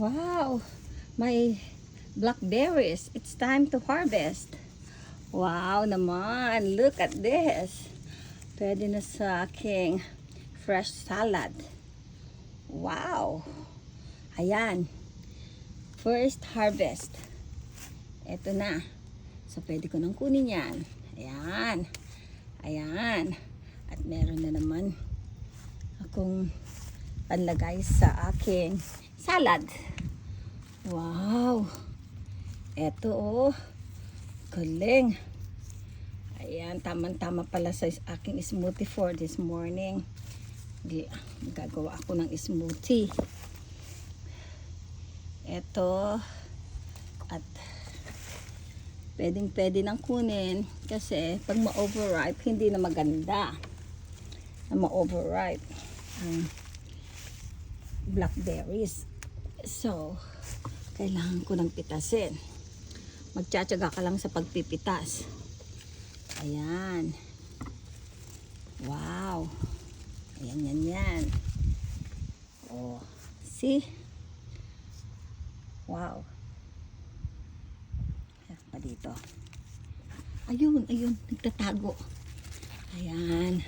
Wow, my blackberries. It's time to harvest. Wow naman, look at this. Pwede na sa aking fresh salad. Wow. Ayan. First harvest. Ito na. So, pwede ko nang kunin yan. Ayan. Ayan. At meron na naman akong panlagay sa aking salad. Wow. Ito oh. Galing. Ayan, tamang-tama pala sa aking smoothie for this morning. Gagawa ako ng smoothie. Ito. At pwedeng-pwede nang kunin kasi pag ma-overripe, hindi na maganda na ma-overripe ang blackberries. So, kailangan ko ng pitasin. Magtsatsaga ka lang sa pagpipitas. Ayan. Wow. Ayan, yan. Oh, see? Wow. Pa dito. Ayun, nagtatago. Ayan.